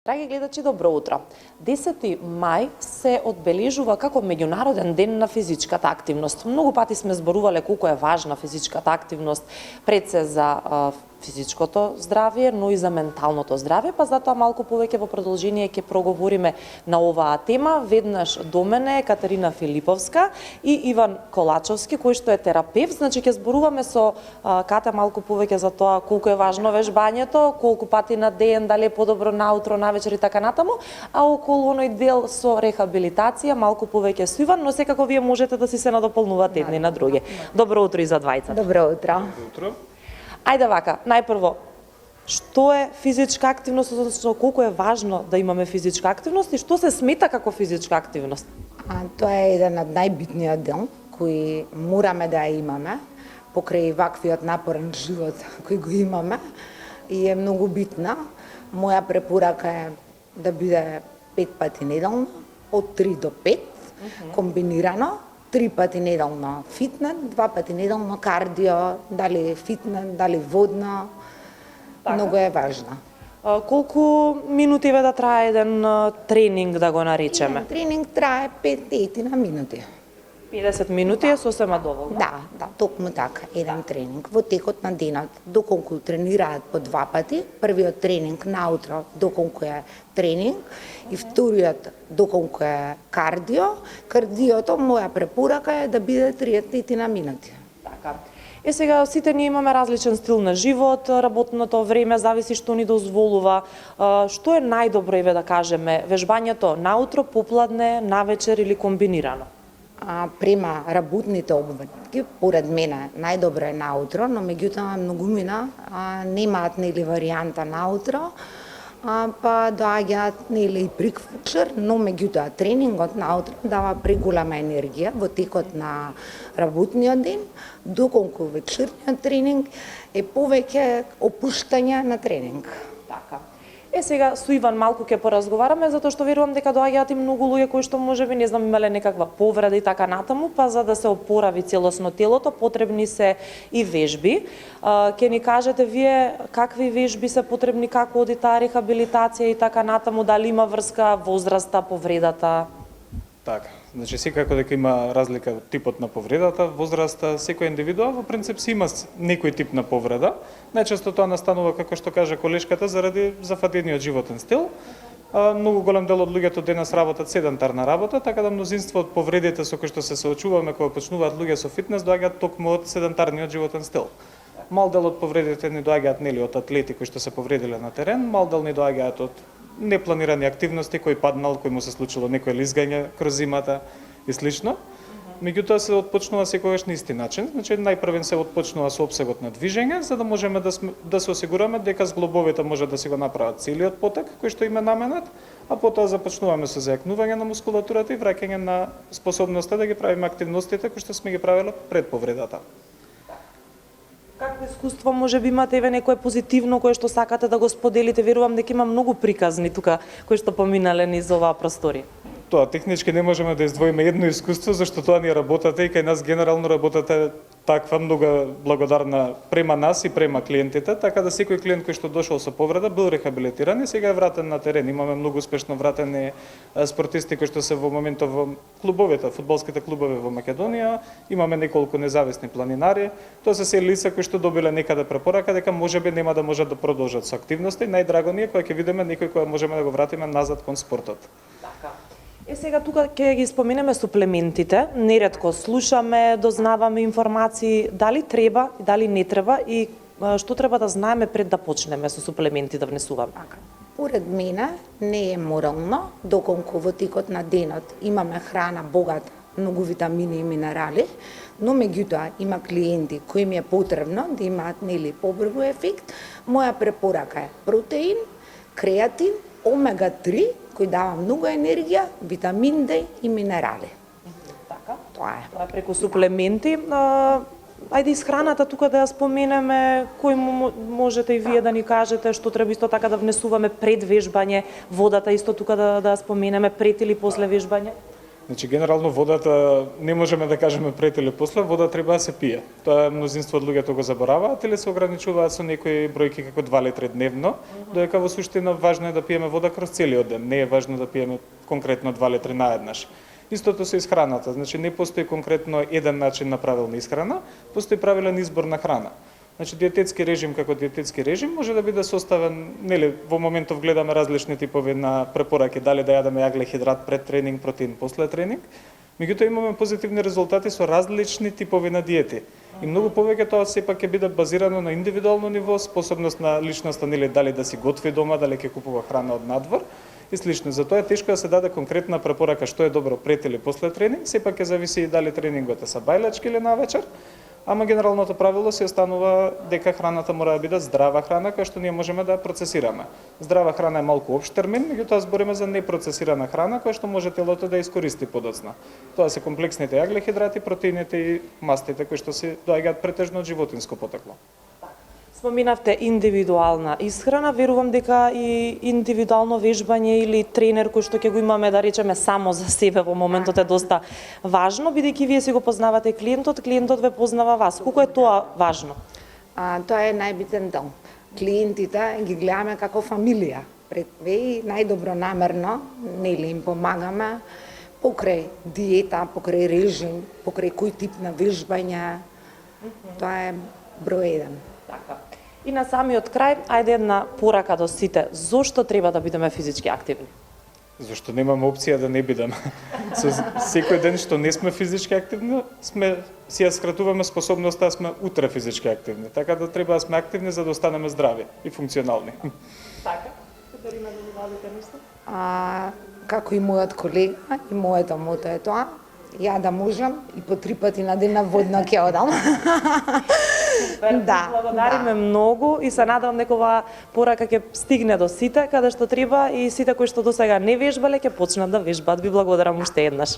Драги гледачи, добро утро. 10 мај се одбележува како меѓународен ден на физичката активност. Многу пати сме зборувале колку е важна физичката активност пред се за физичкото здравје, но и за менталното здравје, па затоа малку повеќе во продолжение ќе проговориме на оваа тема. Веднаш до мене е Катерина Филиповска и Иван Колачовски, кој што е терапевт. Значи ќе зборуваме со Ката малку повеќе за тоа колку е важно вежбањето, колку пати на ден, дали е подобро наутро, навечер и така натаму, а околу оној дел со рехабилитација малку повеќе со Иван, но секако вие можете да си се надополнувате едни на други. Добро утро и за двајцата. Добро утро. Добро утро. Ајде вака, најпрво, што е физичка активност, односно колку е важно да имаме физичка активност и што се смета како физичка активност? Тоа е еден од најбитниот дел кој мораме да ја имаме покрај ваквиот напорен живот кој го имаме и е многу битна. Моја препорака е да биде 5 пати неделно, од 3 до 5, комбинирано. 3 пати неделно фитнес, 2 пати неделно кардио, дали фитнес, дали водно. Така. Многу е важна. Колку минути да трае еден тренинг, да го наречеме? Тренинг трае 5 минути. 50 минути е сосема доволно. Да, токму така, еден тренинг. Во текот на денот, доколку тренираат по 2 пати, првиот тренинг наутро, доколку е тренинг, и вториот, доколку е кардио. Кардиото, моја препорака е да биде 30 минути. Така. Сега, сите ние имаме различен стил на живот, работното време, зависи што ни дозволува. Што е најдобро, да кажеме, вежбањето наутро, попладне, навечер или комбинирано? Према работните обврски, поред мене, најдобро е наутро, но меѓутоа многумина немаат нели варијанта наутро, па доаѓаат нели и приквечер, но меѓутоа тренингот наутро дава преголема енергија во текот на работниот ден, доколку вечерниот тренинг е повеќе опуштање на тренинг. Така. Сега со Иван малку ќе поразговараме, затоа што верувам дека доаѓаат и многу луѓе кои што можеби не знам имале некаква повреда и така натаму, па за да се опорави целосно телото потребни се и вежби. Ќе ни кажете вие какви вежби се потребни, како оди таа рехабилитација и така натаму, дали има врска возраста, повредата? Така, значи секако дека има разлика од типот на повредата, возраста, секој индивидуал во принцип си има некој тип на повреда. Најчесто тоа настанува, како што каже колешката, заради зафатениот животен стил. Многу голем дел од луѓето денес работат седентарна работа, така да мнозинство од повредите со кои што се соочуваме кога почнуваат луѓе со фитнес доаѓаат токму од седентарниот животен стил. Мал дел од повредите ни доаѓаат нели од атлети кои што се повредиле на терен, мал дел ни доаѓаат од непланирани активности, кој паднал, кој му се случило некој лизгање кроз зимата и слично. Меѓутоа се отпочнува секогаш на исти начин, значи најпрвен се отпочнува со опсегот на движење, за да можеме да се осигураме дека зглобовите може да си го направат целиот потек кој што им е наменет, а потоа започнуваме со зајакнување на мускулатурата и враќање на способноста да ги правиме активностите кои што сме ги правеле пред повредата. Какво искуство може би имате, еве некое позитивно кое што сакате да го споделите? Верувам дека има многу приказни тука кои што поминале низ оваа просторија. Тоа технички не можеме да издвоиме едно искуство, зашто тоа ни работата и кај нас генерално работата таква многу благодарна према нас и према клиентите, така да секој клиент кој што дошол со повреда бил рехабилитиран и сега е вратен на терен. Имаме многу успешно вратени спортисти кои што се во моментов во клубовите, фудбалските клубови во Македонија, имаме неколку независни планинари. Тоа се лица кои што добиле некаде препорака дека можеби нема да можат да продолжат со активности. Најдраго ни е кога ќе видиме некој кој можеме да го вратиме назад кон спортот. Така. Сега тука ќе ги споменеме суплементите. Неретко слушаме, дознаваме информации, дали треба и дали не треба и што треба да знаеме пред да почнеме со суплементи да внесуваме. Поред мене не е морално, доколку во текот на денот имаме храна богата, многу витамини и минерали, но меѓутоа има клиенти кои ми е потребно да имаат нели побрзо ефект. Моја препорака е протеин, креатин, омега 3 кој дава многу енергија, витамин D и минерали. Така. Тоа е. Тоа преку суплементи. Ајде из храната тука да ја споменеме, кој можете и вие да ни кажете што треба исто така да внесуваме пред вежбање, водата исто тука да споменеме пред или после вежбање? Значи, генерално водата не можеме да кажеме пред или после, вода треба да се пие. Тоа мнозинство од луѓето го забораваат или се ограничуваат со некои бројки како 2 литри дневно, додека во суштина важно е да пиеме вода кроз целиот ден. Не е важно да пиеме конкретно 2 литри наеднаш. Истото со исхраната, значи не постои конкретно еден начин на правилна исхрана, постои правилен избор на храна. Значи диететски режим како диететски режим може да биде составен, нели, во моментов гледаме различни типови на препораки, дали да јадеме јаглехидрат пред тренинг, протеин после тренинг. Меѓутоа имаме позитивни резултати со различни типови на диети. И многу повеќе тоа сепак ќе биде базирано на индивидуално ниво, способност на личноста, нели, дали да си готви дома, дали ќе купува храна од надвор и слично. Затоа е тешко да се даде конкретна препорака што е добро пред или после тренинг, сепак ќе зависи и дали тренингот е са бајлачки или навечер. Ама генералното правило се останува дека храната мора да биде здрава храна која што ние можеме да ја процесираме. Здрава храна е малку општ термин, меѓутоа збориме за непроцесирана храна која што може телото да искористи подоцна. Тоа се комплексните јаглехидрати, протеините и мастите кои што се доаѓаат претежно од животинско потекло. Споминавте индивидуална исхрана, верувам дека и индивидуално вежбање или тренер кој што ќе го имаме, да речеме, само за себе во моментот е доста важно, бидејќи вие си го познавате клиентот, клиентот ве познава вас. Колку е тоа важно? Тоа е најбитен дел. Клиентите ги гледаме како фамилија. Пред и најдобро намерно, нели, им помагаме покрај диета, покрај режим, покрај кој тип на вежбање. Тоа е број 1. Така. И на самиот крај, ајде една порака до сите. Зошто треба да бидеме физички активни? Зашто немаме опција да не бидеме. Со секој ден што не сме физички активни, си ја скратуваме способноста да сме утре физички активни. Така да треба да сме активни за да останеме здрави и функционални. Така. Катерина, да добавите нешто? Како и мојот колега, и моето мото е тоа, ја да можам и по 3 пати на ден на водно ќе одам. Да, благодариме многу и се надевам дека оваа порака ќе стигне до сите каде што треба и сите кои што досега не вежбале ќе почнат да вежбаат. Ви благодарам уште еднаш.